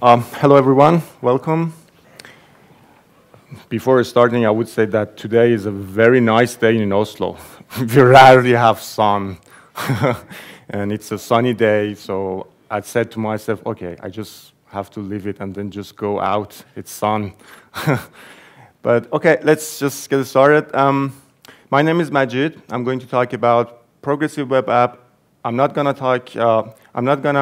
Hello, everyone. Welcome. Before starting, I would say that today is a very nice day in Oslo. We rarely have sun, and it's a sunny day, so I said to myself, okay, I just have to leave it and then just go out. It's sun. But okay, let's just get started. My name is Majid. I'm going to talk about progressive web app. I'm not gonna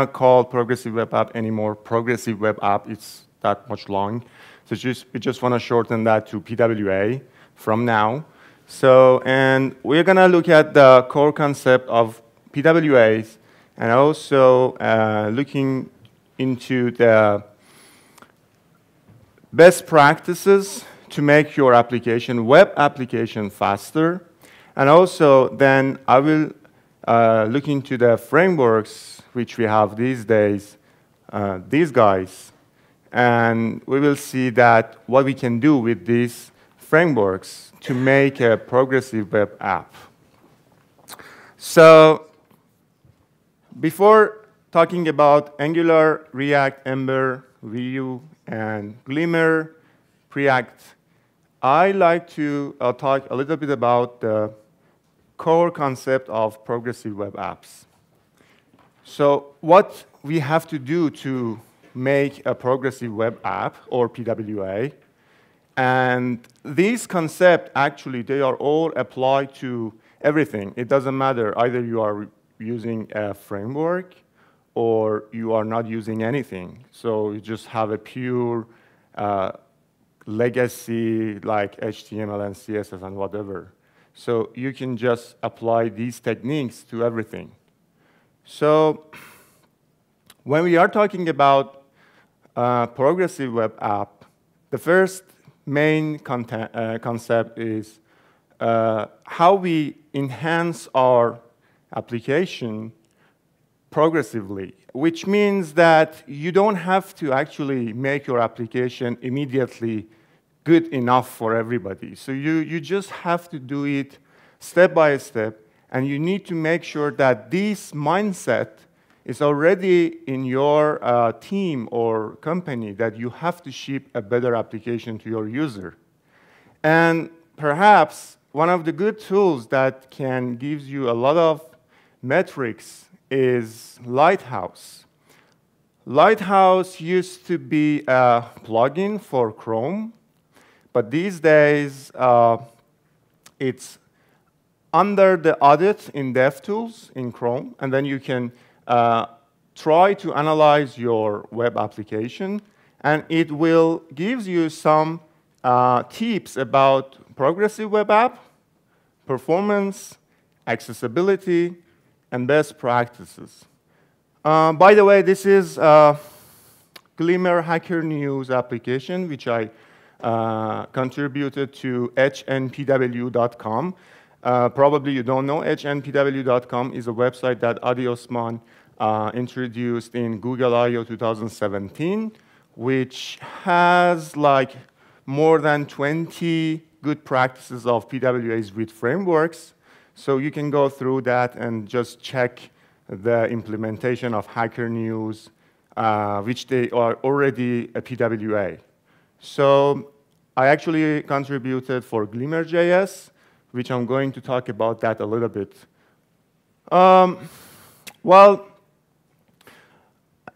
call progressive web app anymore. Progressive web app, it's that much long. So we just want to shorten that to PWA from now. So, and we're gonna look at the core concept of PWAs and also looking into the best practices to make your web application faster. And also then I will look into the frameworks which we have these days, these guys, and we will see that what we can do with these frameworks to make a progressive web app. So before talking about Angular, React, Ember, Vue, and Glimmer, Preact, I like to talk a little bit about the core concept of progressive web apps. So what we have to do to make a progressive web app, or PWA, and these concepts, actually, they are all applied to everything. It doesn't matter, either you are using a framework or you are not using anything. So you just have a pure legacy like HTML and CSS and whatever. So you can just apply these techniques to everything. So when we are talking about progressive web app, the first main concept is how we enhance our application progressively, which means that you don't have to actually make your application immediately good enough for everybody. So you just have to do it step by step, and you need to make sure that this mindset is already in your team or company, that you have to ship a better application to your user. And perhaps one of the good tools that can give you a lot of metrics is Lighthouse. Lighthouse used to be a plugin for Chrome, but these days, it's under the audit in DevTools in Chrome, and then you can try to analyze your web application, and it will give you some tips about progressive web app, performance, accessibility, and best practices. By the way, this is Glimmer Hacker News application, which I contributed to hnpw.com. Probably you don't know, hnpw.com is a website that Adi Osman introduced in Google I/O 2017, which has like more than 20 good practices of PWAs with frameworks. So you can go through that and just check the implementation of Hacker News, which they are already a PWA. So I actually contributed for Glimmer.js, which I'm going to talk about that a little bit. Well,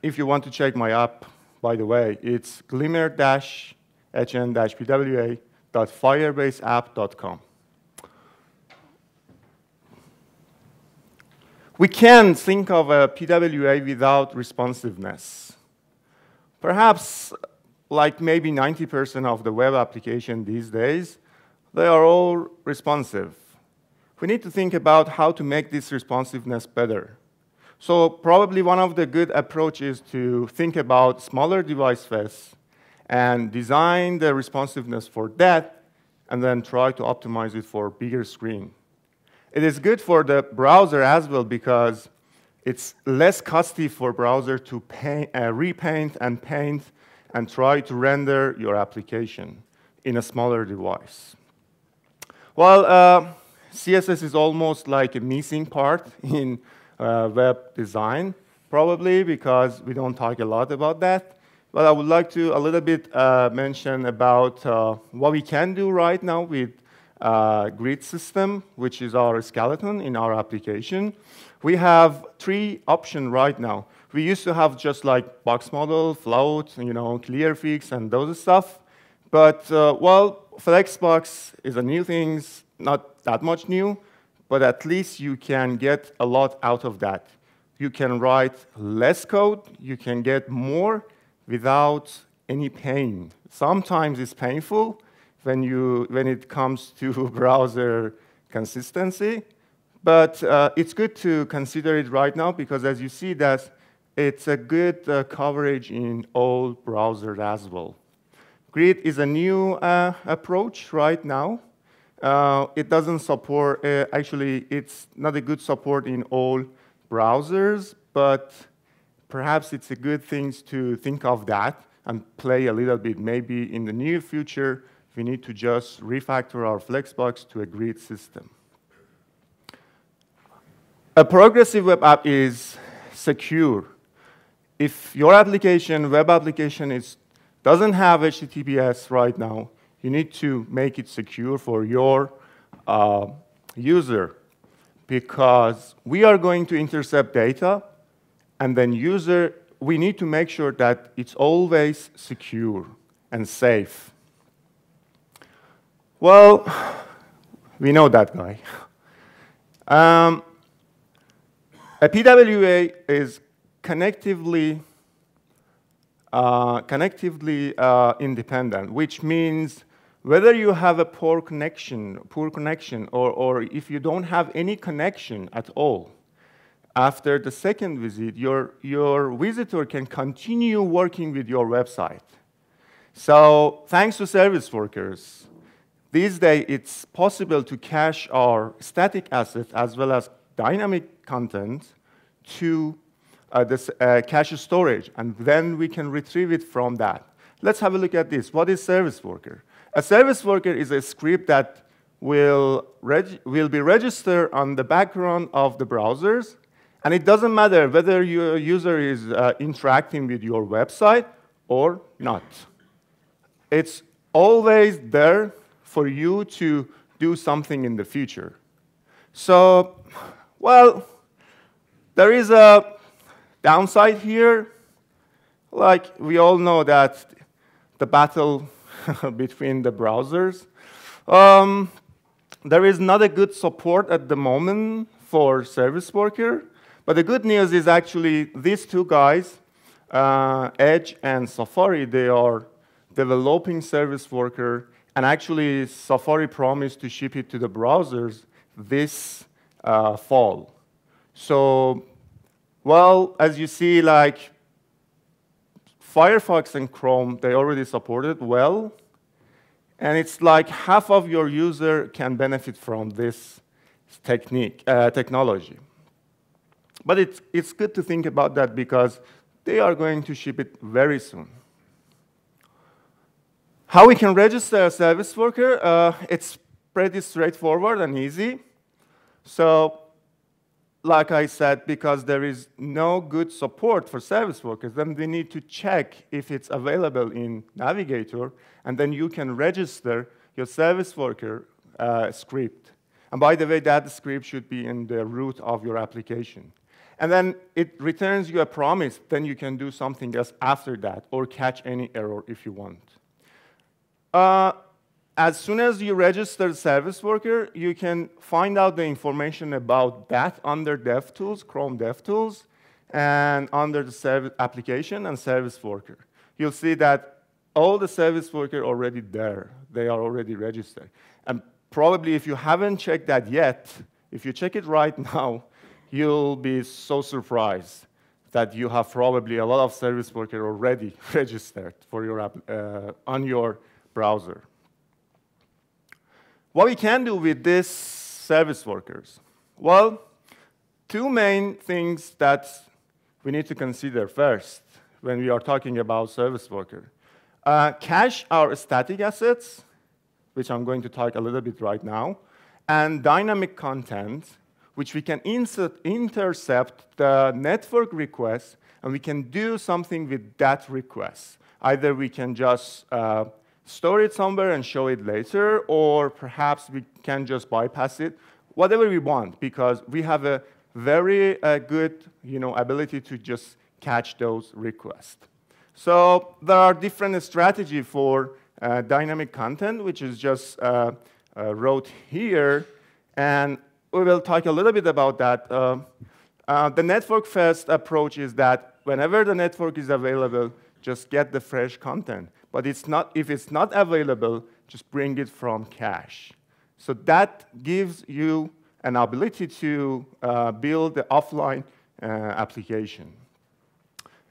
if you want to check my app, by the way, it's glimmer-hn-pwa.firebaseapp.com. We can't think of a PWA without responsiveness. Perhaps like maybe 90% of the web application these days, they are all responsive. We need to think about how to make this responsiveness better. So probably one of the good approaches to think about smaller devices and design the responsiveness for that, and then try to optimize it for bigger screen. It is good for the browser as well, because it's less costly for browser to repaint and paint and try to render your application in a smaller device. Well, CSS is almost like a missing part in web design, probably because we don't talk a lot about that. Well, I would like to a little bit mention about what we can do right now with grid system, which is our skeleton in our application. We have 3 options right now. We used to have just like box model, float, clear fix, and those stuff. But, well, Flexbox is a new thing, not that much new, but at least you can get a lot out of that. You can write less code, you can get more without any pain. Sometimes it's painful when it comes to browser consistency, but it's good to consider it right now because as you see that it's a good coverage in all browsers as well. Grid is a new approach right now. It doesn't support, actually, it's not a good support in all browsers, but perhaps it's a good thing to think of that and play a little bit. Maybe in the near future, we need to just refactor our Flexbox to a grid system. A progressive web app is secure. If your application, web application, doesn't have HTTPS right now, you need to make it secure for your user because we are going to intercept data, and then we need to make sure that it's always secure and safe. Well, we know that guy. A PWA is connectively independent, which means whether you have a poor connection, or if you don't have any connection at all, after the second visit, your visitor can continue working with your website. So thanks to service workers, these days it's possible to cache our static assets as well as dynamic content to this cache storage, and then we can retrieve it from that. Let's have a look at this. What is service worker? A service worker is a script that will be registered on the background of the browsers, and it doesn't matter whether your user is interacting with your website or not. It's always there for you to do something in the future. So, well, there is a downside here. Like, we all know that the battle between the browsers. There is not a good support at the moment for service worker, but the good news is actually these 2 guys, Edge and Safari, they are developing service worker, and actually Safari promised to ship it to the browsers this fall. So, well, as you see, like Firefox and Chrome, they already support it well. And it's like half of your user can benefit from this technology. But it's good to think about that because they are going to ship it very soon. How we can register a service worker? It's pretty straightforward and easy. So, like I said, because there is no good support for service workers, then we need to check if it's available in Navigator, and then you can register your service worker script. And by the way, that script should be in the root of your application. And then it returns you a promise, then you can do something else after that, or catch any error if you want. As soon as you register the service worker, you can find out the information about that under DevTools, Chrome DevTools, and under the service application and service worker. You'll see that all the service worker already there. They are already registered. And probably if you haven't checked that yet, if you check it right now, you'll be so surprised that you have probably a lot of service worker already registered for your on your browser. What we can do with these service workers? Well, 2 main things that we need to consider first when we are talking about service worker. Cache our static assets, which I'm going to talk a little bit right now, and dynamic content, which we can intercept the network request, and we can do something with that request. Either we can just store it somewhere and show it later, or perhaps we can just bypass it, whatever we want, because we have a very good ability to just catch those requests. So there are different strategies for dynamic content, which is just wrote here, and we will talk a little bit about that. The network-first approach is that whenever the network is available, just get the fresh content. But if it's not available, just bring it from cache. So that gives you an ability to build the offline application.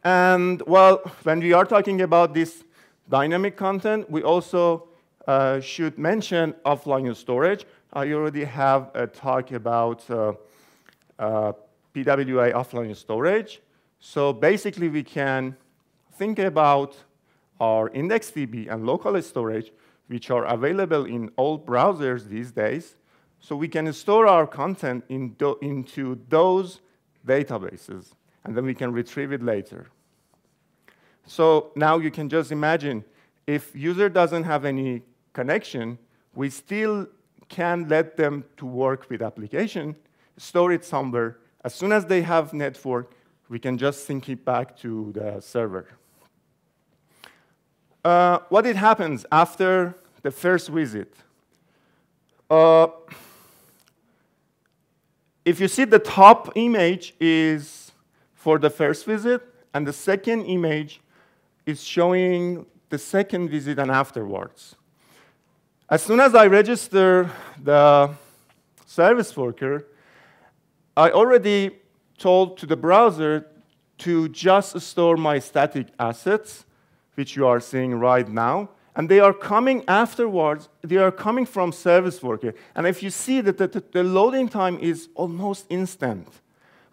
And well, when we are talking about this dynamic content, we also should mention offline storage. I already have a talk about PWA offline storage. So basically, we can think about our IndexedDB and local storage, which are available in all browsers these days. So we can store our content into those databases, and then we can retrieve it later. So now you can just imagine, if user doesn't have any connection, we still can let them to work with application, store it somewhere. As soon as they have network, we can just sync it back to the server. What happens after the first visit? If you see, the top image is for the first visit, and the second image is showing the second visit and afterwards. As soon as I register the service worker, I already told to the browser to just store my static assets, which you are seeing right now, and they are coming afterwards. They are coming from service worker. And if you see that the loading time is almost instant,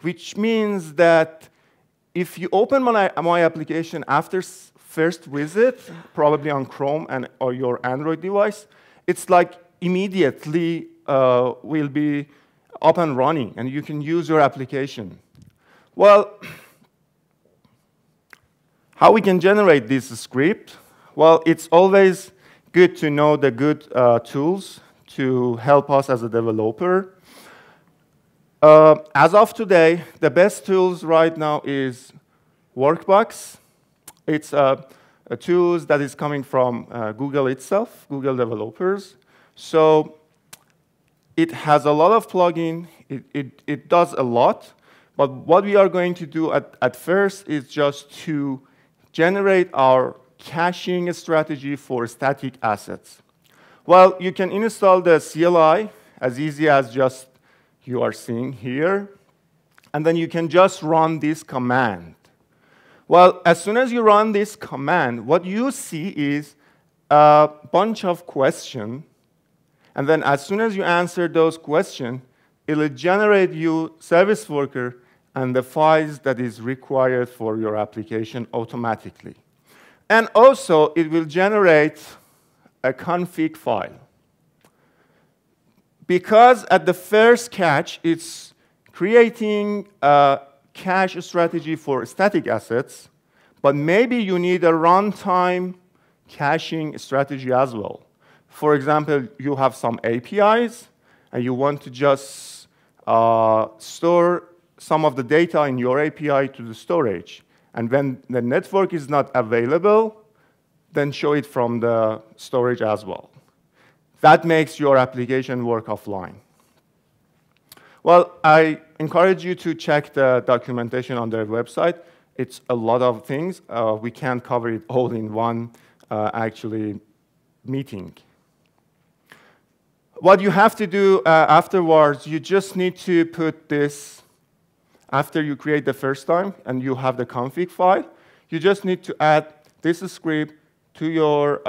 which means that if you open my application after first visit, probably on Chrome or your Android device, it's like immediately will be up and running, and you can use your application. Well, how we can generate this script? Well, it's always good to know the good tools to help us as a developer. As of today, the best tools right now is Workbox. It's a tool that is coming from Google itself, Google developers. So it has a lot of plugins. It does a lot. But what we are going to do at first is just to generate our caching strategy for static assets. Well, you can install the CLI as easy as just you are seeing here. And then you can just run this command. Well, as soon as you run this command, what you see is a bunch of questions. And then as soon as you answer those questions, it will generate you service worker and the files that is required for your application automatically. And also, it will generate a config file. Because at the first catch, it's creating a cache strategy for static assets, but maybe you need a runtime caching strategy as well. For example, you have some APIs, and you want to just store some of the data in your API to the storage. And when the network is not available, then show it from the storage as well. That makes your application work offline. Well, I encourage you to check the documentation on their website. It's a lot of things. We can't cover it all in one actually meeting. What you have to do afterwards, you just need to put this, after you create the first time and you have the config file, you just need to add this script to your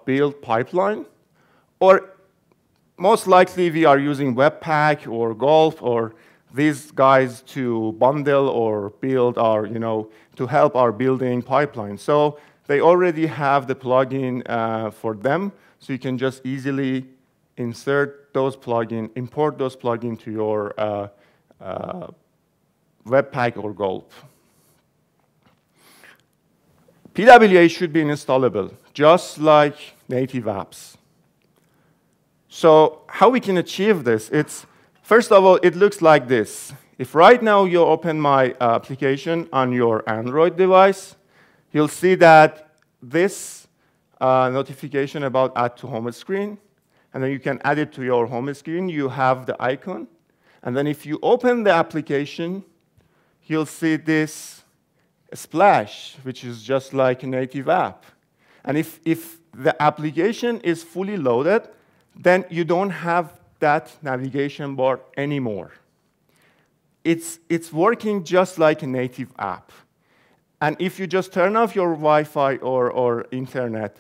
build pipeline. Or most likely, we are using Webpack or Gulp or these guys to bundle or build our, to help our building pipeline. So they already have the plugin for them, so you can just easily insert those plugins, import those plugins to your Webpack or Gulp. PWA should be installable, just like native apps. So how we can achieve this? First of all, it looks like this. If right now you open my application on your Android device, you'll see that this notification about add to home screen, and then you can add it to your home screen. You have the icon. And then if you open the application, you'll see this splash, which is just like a native app. And if the application is fully loaded, then you don't have that navigation bar anymore. It's working just like a native app. And if you just turn off your Wi-Fi or internet,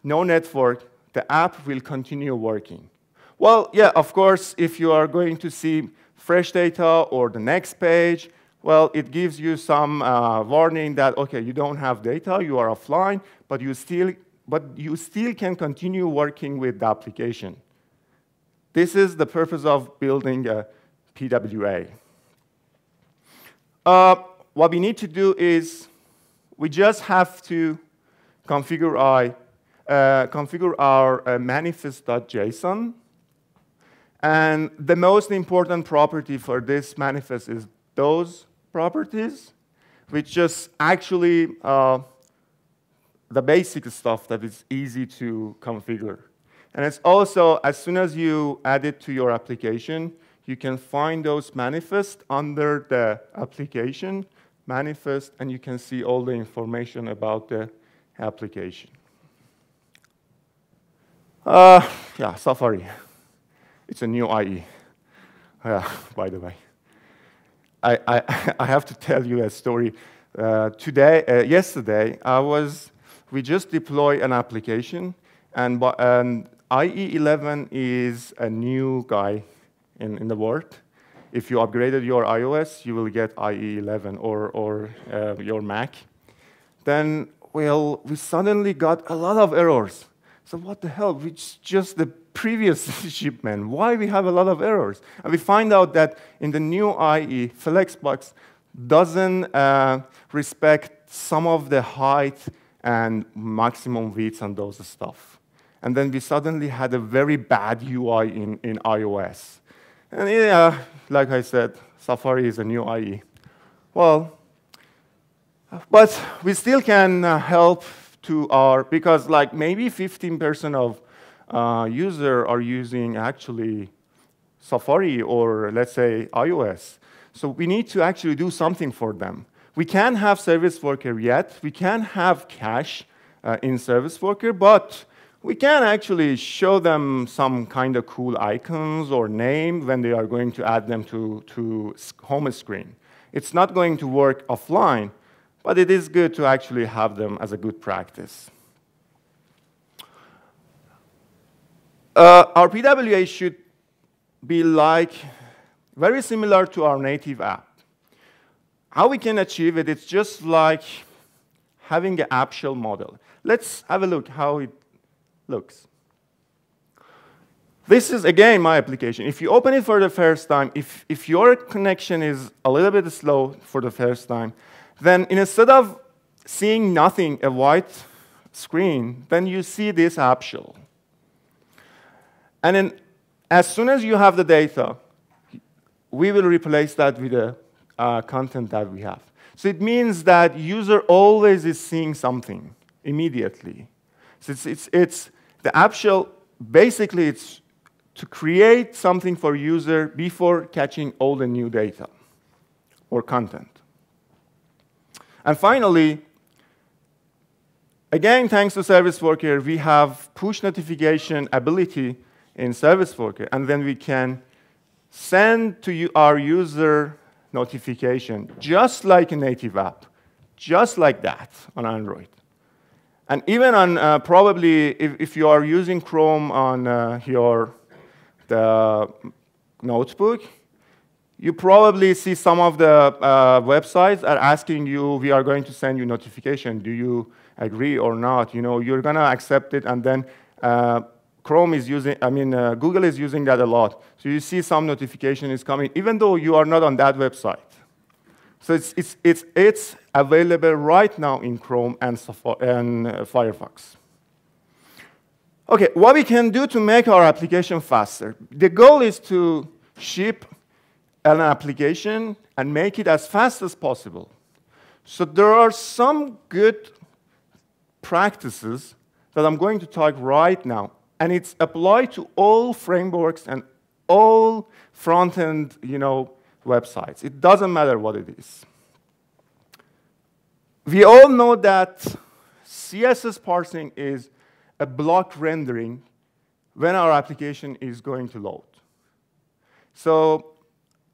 no network, the app will continue working. Well, yeah, of course, if you are going to see fresh data or the next page, well, it gives you some warning that, OK, you don't have data, you are offline, but you still can continue working with the application. This is the purpose of building a PWA. What we need to do is we just have to configure our manifest.json. And the most important property for this manifest is those properties, which just actually the basic stuff that is easy to configure. And it's also, as soon as you add it to your application, you can find those manifests under the application manifest, and you can see all the information about the application. Yeah, Safari. It's a new IE, by the way. I have to tell you a story. Yesterday, we just deployed an application, and IE 11 is a new guy in the world. If you upgraded your iOS, you will get IE 11 or your Mac. Then, well, we suddenly got a lot of errors. So what the hell? It's just the previous shipment. Why we have a lot of errors? And we find out that in the new IE, Flexbox doesn't respect some of the height and maximum widths and those stuff. And then we suddenly had a very bad UI in iOS. And yeah, like I said, Safari is a new IE. Well, but we still can help to our, because like maybe 15% of users are using actually Safari or let's say iOS. So we need to actually do something for them. We can't have Serviceworker yet. We can't have cache in Serviceworker, but we can actually show them some kind of cool icons or name when they are going to add them to home screen. It's not going to work offline, but it is good to actually have them as a good practice. Our PWA should be like very similar to our native app. How we can achieve it, it's just like having an app shell model. Let's have a look how it looks. This is, again, my application. If you open it for the first time, if your connection is a little bit slow for the first time, then instead of seeing nothing, a white screen, then you see this app shell. And then as soon as you have the data, we will replace that with the content that we have. So it means that user always is seeing something immediately. So it's the app shell, basically it's to create something for user before catching all the new data or content. And finally, again, thanks to Serviceworker, we have push notification ability in Serviceworker, and then we can send to our user notification just like a native app, just like that on Android. And even on probably, if you are using Chrome on the notebook, you probably see some of the websites are asking you, we are going to send you notification. Do you agree or not? You know, you're going to accept it, and then Chrome is using, Google is using that a lot. So you see some notification is coming, even though you are not on that website. So it's available right now in Chrome and Firefox. OK, what we can do to make our application faster? The goal is to ship an application and make it as fast as possible. So there are some good practices that I'm going to talk right now. And it's applied to all frameworks and all front-end websites. It doesn't matter what it is. We all know that CSS parsing is a block rendering when our application is going to load. So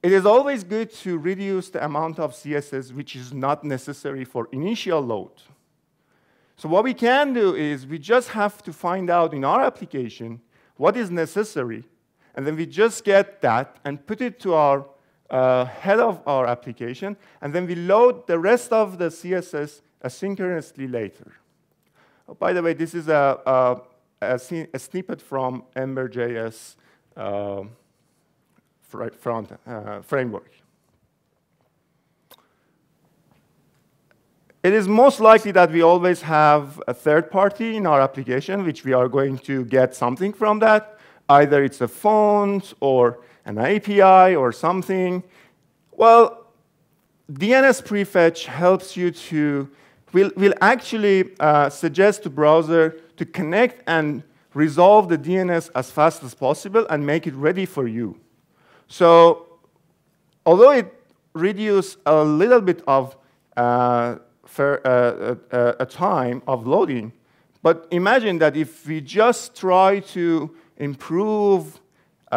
it is always good to reduce the amount of CSS which is not necessary for initial load. So what we can do is we just have to find out in our application what is necessary, and then we just get that and put it to our head of our application, and then we load the rest of the CSS asynchronously later. Oh, by the way, this is a snippet from Ember.js framework. It is most likely that we always have a third party in our application, which we are going to get something from that. Either it's a font or an API or something. Well, DNS prefetch helps you to, will actually suggest to browser to connect and resolve the DNS as fast as possible and make it ready for you. So although it reduces a little bit of a time of loading, but imagine that if we just try to improve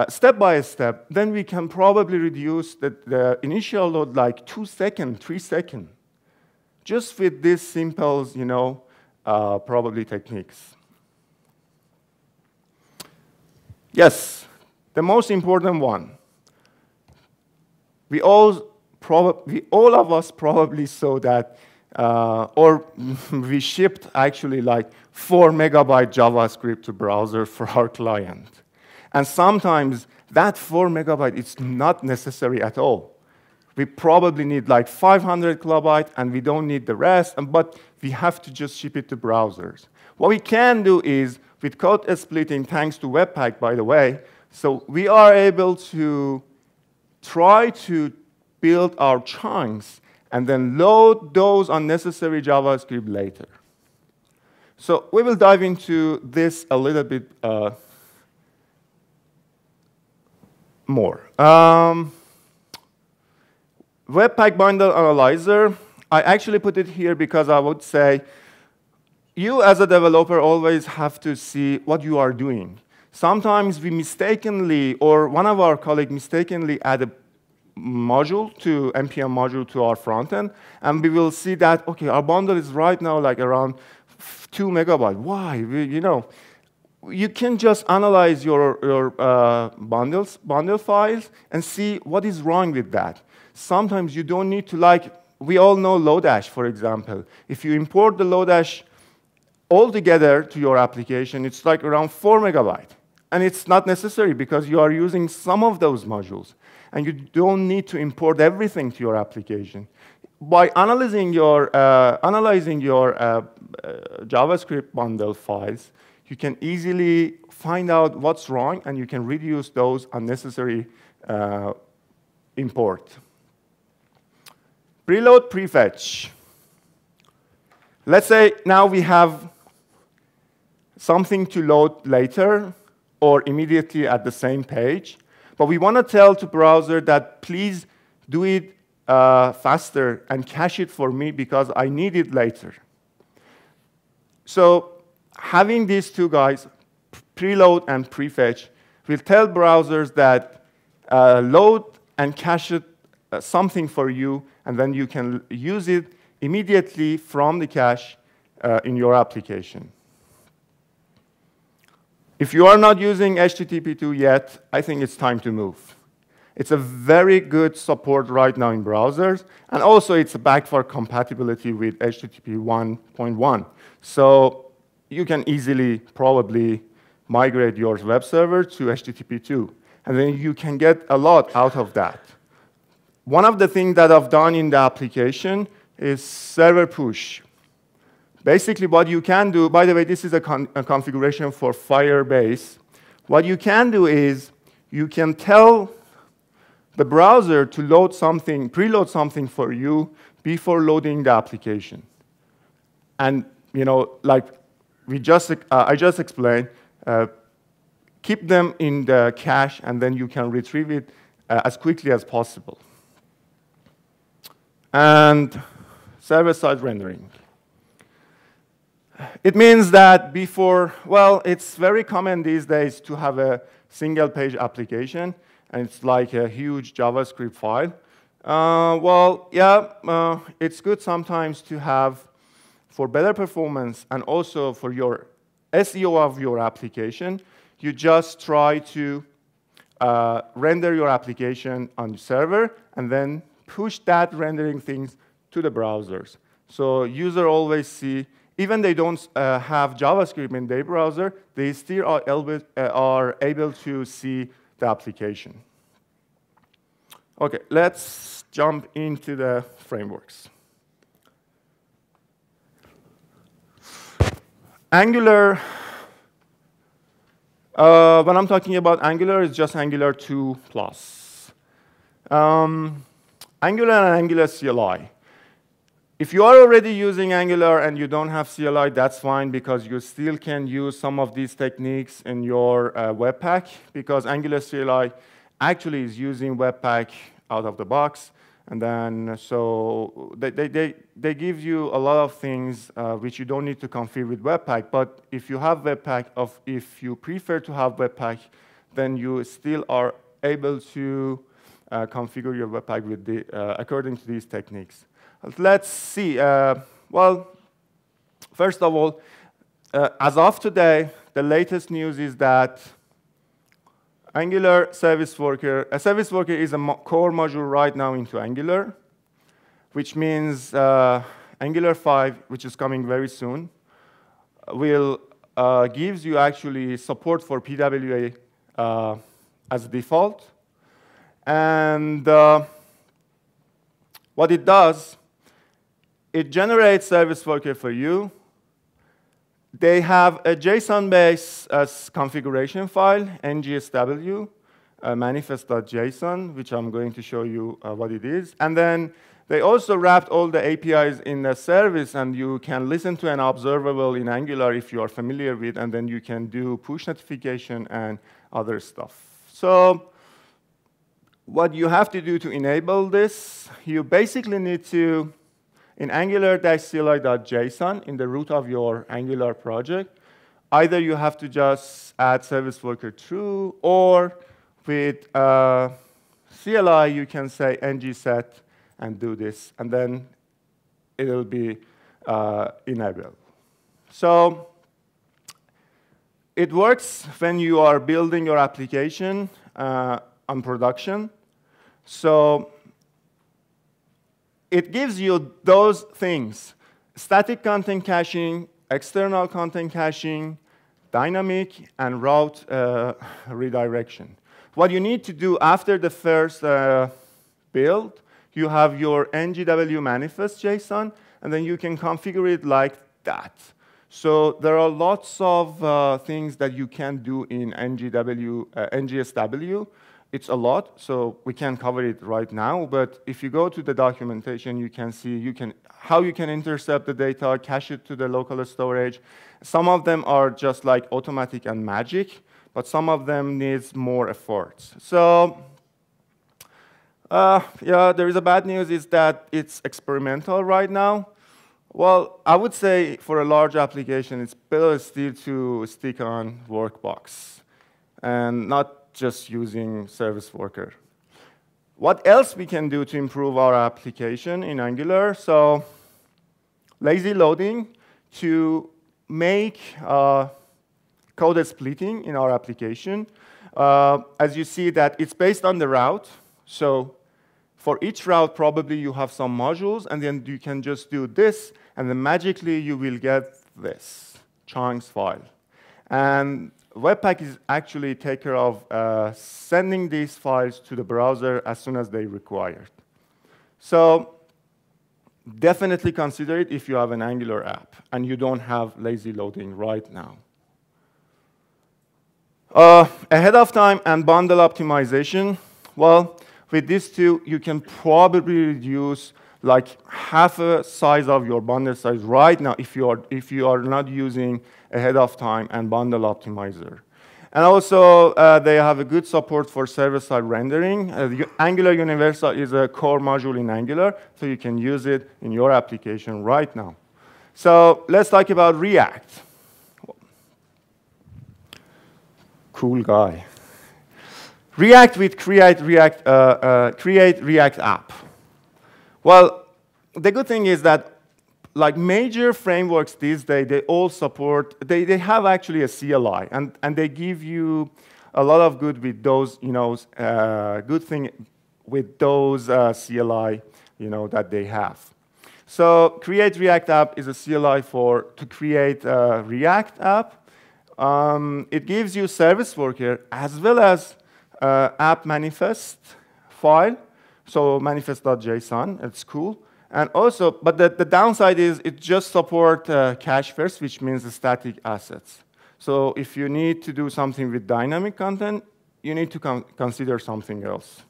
step by step, then we can probably reduce the initial load like 2 seconds, 3 seconds, just with these simple, probably techniques. Yes, the most important one. We all of us probably saw that, or we shipped actually like 4 megabyte JavaScript to browser for our client. And sometimes that 4 megabyte is not necessary at all. We probably need like 500 kilobyte, and we don't need the rest, but we have to just ship it to browsers. What we can do is, with code splitting, thanks to Webpack, by the way, so we are able to try to build our chunks and then load those unnecessary JavaScript later. So we will dive into this a little bit more. Webpack bundle analyzer, I actually put it here because I would say you as a developer always have to see what you are doing. Sometimes we mistakenly, or one of our colleagues mistakenly add a module to NPM module to our front end, and we will see that, okay, our bundle is right now like around 2 megabytes. Why? You can just analyze your bundle files and see what is wrong with that. Sometimes you don't need to, like, we all know Lodash, for example. If you import the Lodash altogether to your application, it's like around 4 megabytes. And it's not necessary because you are using some of those modules. And you don't need to import everything to your application. By analyzing your JavaScript bundle files, you can easily find out what's wrong, and you can reduce those unnecessary import. Preload Prefetch. Let's say now we have something to load later or immediately at the same page, but we want to tell to browser that please do it faster and cache it for me because I need it later. So having these two guys, preload and prefetch, will tell browsers that load and cache it, something for you, and then you can use it immediately from the cache in your application. If you are not using HTTP2 yet, I think it's time to move. It's a very good support right now in browsers, and also it's a backward compatibility with HTTP 1.1. So you can easily probably migrate your web server to HTTP2, and then you can get a lot out of that. one of the things that I've done in the application is server push. Basically, what you can do, by the way, this is a configuration for Firebase. What you can do is you can tell the browser to load something, preload something for you before loading the application. And like I just explained, keep them in the cache, and then you can retrieve it as quickly as possible. And server-side rendering. It means that before, well, it's very common these days to have a single-page application, and it's like a huge JavaScript file. Well, yeah, it's good sometimes to have, for better performance and also for your SEO of your application, you just try to render your application on the server and then push that rendering things to the browsers. So user always see, even they don't have JavaScript in their browser, they still are able to see the application. OK, let's jump into the frameworks. Angular, when I'm talking about Angular, it's just Angular 2+. Angular and Angular CLI. If you are already using Angular and you don't have CLI, that's fine, because you still can use some of these techniques in your Webpack, because Angular CLI actually is using Webpack out of the box. And then, so they give you a lot of things which you don't need to configure with Webpack. But if you have Webpack, if you prefer to have Webpack, then you still are able to configure your Webpack with according to these techniques. Let's see. Well, first of all, as of today, the latest news is that Angular Service Worker, a Service Worker is a core module right now into Angular, which means Angular 5, which is coming very soon, will gives you actually support for PWA as default. And what it does, it generates Service Worker for you. They have a JSON-based configuration file, ngsw, manifest.json, which I'm going to show you what it is. And then they also wrapped all the APIs in a service, and you can listen to an observable in Angular if you are familiar with, and then you can do push notification and other stuff. So what you have to do to enable this, you basically need to, in angular-cli.json, in the root of your Angular project, either you have to just add Service Worker true, or with CLI, you can say ngset and do this, and then it'll be enabled. So it works when you are building your application on production. So it gives you those things: static content caching, external content caching, dynamic, and route redirection. What you need to do after the first build, you have your ngw manifest JSON, and then you can configure it like that. So there are lots of things that you can do in ngsw. It's a lot, so we can't cover it right now. But if you go to the documentation, you can see how you can intercept the data, cache it to the local storage. Some of them are just like automatic and magic, but some of them needs more efforts. So yeah, there is a bad news is that it's experimental right now. Well, I would say for a large application, it's better still to stick on Workbox and not just using Service Worker. What else we can do to improve our application in Angular? So lazy loading to make code splitting in our application. As you see that it's based on the route. So for each route, probably you have some modules, and then you can just do this, and then magically you will get this chunks file. And Webpack is actually take care of sending these files to the browser as soon as they require. So definitely consider it if you have an Angular app and you don't have lazy loading right now. Ahead of time and bundle optimization. Well, with these two, you can probably reduce like half a size of your bundle size right now if you are not using ahead of time and bundle optimizer. And also, they have a good support for server-side rendering. Angular Universal is a core module in Angular, so you can use it in your application right now. So let's talk about React. Cool guy. React with Create React App. Well, the good thing is that like major frameworks these days, they all support, they have actually a CLI, and they give you a lot of good with those, good thing with those CLI, that they have. So Create React App is a CLI to create a React app. It gives you Serviceworker as well as app manifest file, so manifest.json, it's cool. And also, but the downside is it just supports cache first, which means static assets. So if you need to do something with dynamic content, you need to consider something else.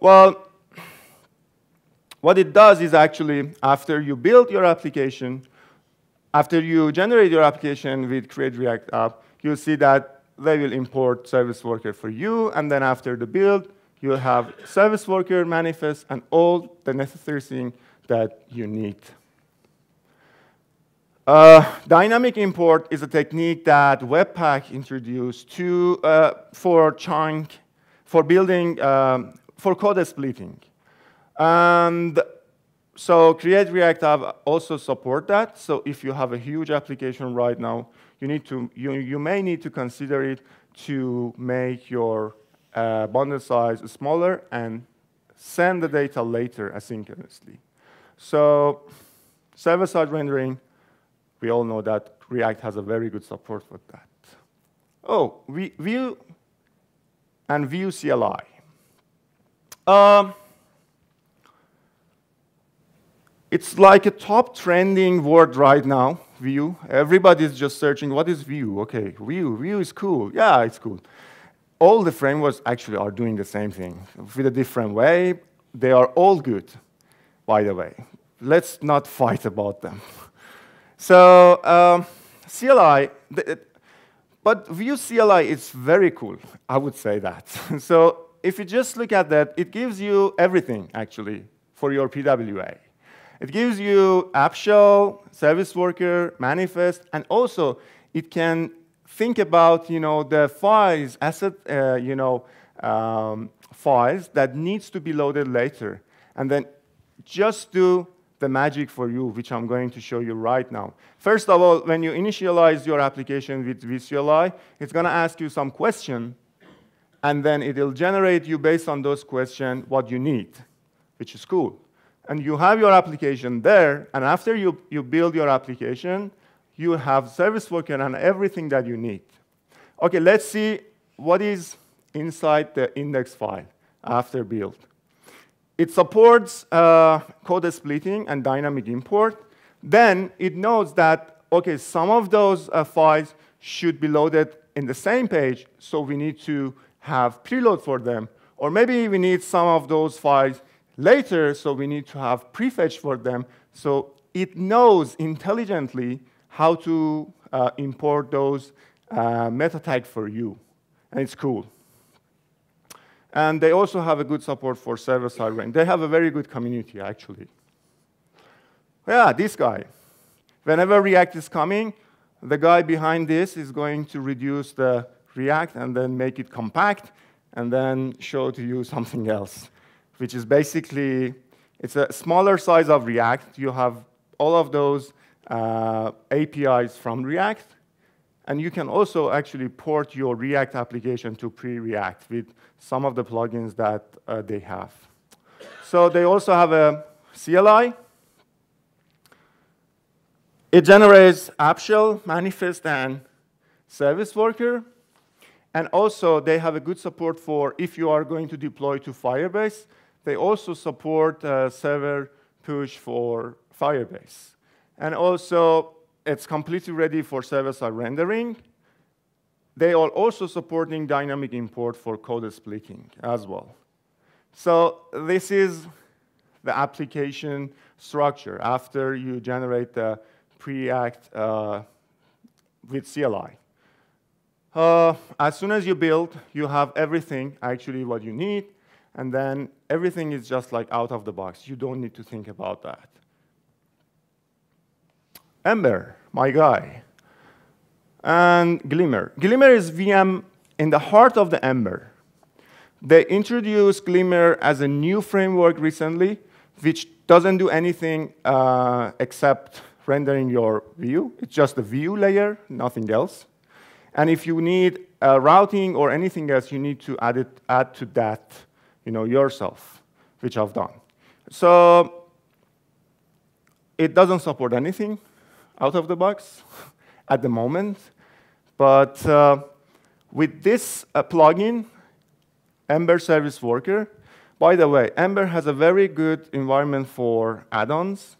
Well, what it does is actually, after you build your application, after you generate your application with Create React App, you'll see that they will import Serviceworker for you, and then after the build, you'll have Serviceworker, manifest, and all the necessary things that you need. Dynamic import is a technique that Webpack introduced for building, for code splitting. And so Create React App also support that. So if you have a huge application right now, you may need to consider it to make your bundle size smaller and send the data later asynchronously. So server-side rendering, we all know that React has a very good support for that. Oh, Vue and Vue CLI. It's like a top trending word right now, Vue. Everybody's just searching, what is Vue? Okay, Vue is cool. Yeah, it's cool. All the frameworks actually are doing the same thing with a different way. They are all good, by the way. Let's not fight about them. So CLI, but Vue CLI is very cool, I would say that. So if you just look at that, it gives you everything, actually, for your PWA. It gives you app shell, Serviceworker, manifest, and also it can think about the files, files that needs to be loaded later, and then just do the magic for you, which I'm going to show you right now. First of all, when you initialize your application with VCLI, it's going to ask you some question, and then it will generate you based on those questions what you need, which is cool. And you have your application there, and after you build your application, you have Serviceworker and everything that you need. OK, let's see what is inside the index file after build. It supports code splitting and dynamic import. Then it knows that, OK, some of those files should be loaded in the same page, so we need to have preload for them. Or maybe we need some of those files later, so we need to have prefetch for them. So it knows intelligently how to import those meta tags for you. And it's cool. And they also have a good support for server-side rendering. They have a very good community, actually. Yeah, this guy. Whenever React is coming, the guy behind this is going to reduce the React and then make it compact and then show to you something else, which is basically, it's a smaller size of React. You have all of those APIs from React. And you can also actually port your React application to pre-React with some of the plugins that they have. So they also have a CLI. It generates app shell, manifest, and Serviceworker. And also, they have a good support for if you are going to deploy to Firebase, They also support server push for Firebase. And also, it's completely ready for server-side rendering. They are also supporting dynamic import for code splitting as well. So this is the application structure after you generate the pre-act with CLI. As soon as you build, you have everything, actually what you need, and then everything is just like out of the box. You don't need to think about that. Ember, my guy, and Glimmer. Glimmer is VM in the heart of the Ember. They introduced Glimmer as a new framework recently, which doesn't do anything except rendering your view. It's just a view layer, nothing else. And if you need routing or anything else, you need to add to that yourself, which I've done. So it doesn't support anything out of the box at the moment. But with this plugin, Ember Serviceworker, by the way, Ember has a very good environment for add-ons.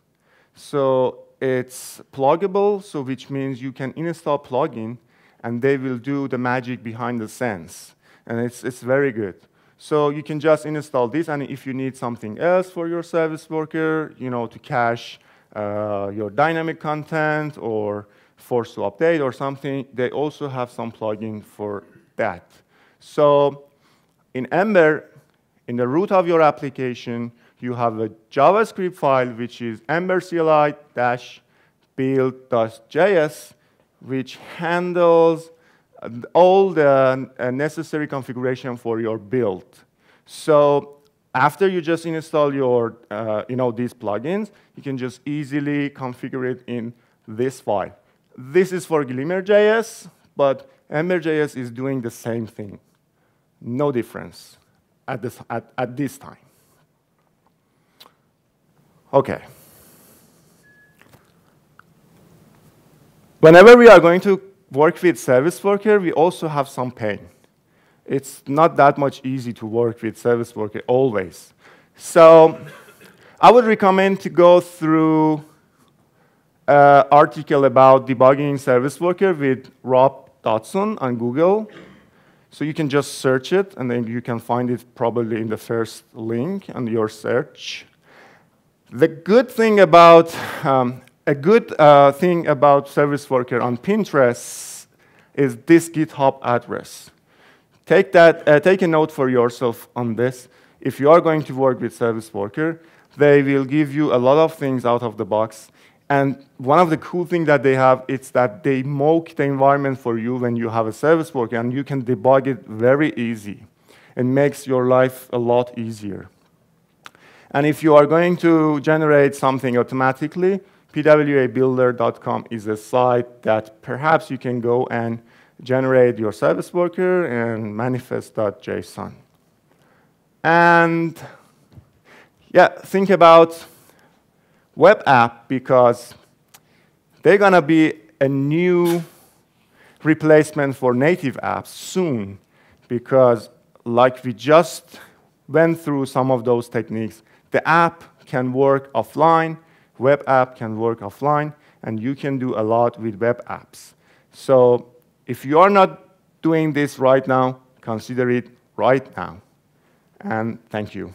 So it's pluggable, so which means you can install plugin, and they will do the magic behind the scenes. And it's very good. So you can just install this, and if you need something else for your service worker, to cache your dynamic content or force to update or something, they also have some plugin for that. So in Ember, in the root of your application, you have a JavaScript file, which is ember-cli-build.js, which handles all the necessary configuration for your build. So after you just install your, these plugins, you can just easily configure it in this file. This is for Glimmer.js, but Ember.js is doing the same thing. No difference at this time. OK. Whenever we are going to work with Serviceworker, we also have some pain. It's not that much easy to work with Serviceworker always. So I would recommend to go through an article about debugging Serviceworker with Rob Dodson on Google. So you can just search it, and then you can find it probably in the first link on your search. The good thing about Serviceworker on Pinterest is this GitHub address. Take a note for yourself on this. If you are going to work with Serviceworker, they will give you a lot of things out of the box. And one of the cool things that they have is that they mock the environment for you when you have a Serviceworker, and you can debug it very easy. It makes your life a lot easier. And if you are going to generate something automatically, pwabuilder.com is a site that perhaps you can go and generate your Serviceworker and manifest.json. And yeah, think about web app, because they're going to be a new replacement for native apps soon, because like we just went through some of those techniques, the app can work offline, web app can work offline, and you can do a lot with web apps. So if you are not doing this right now, consider it right now. And thank you.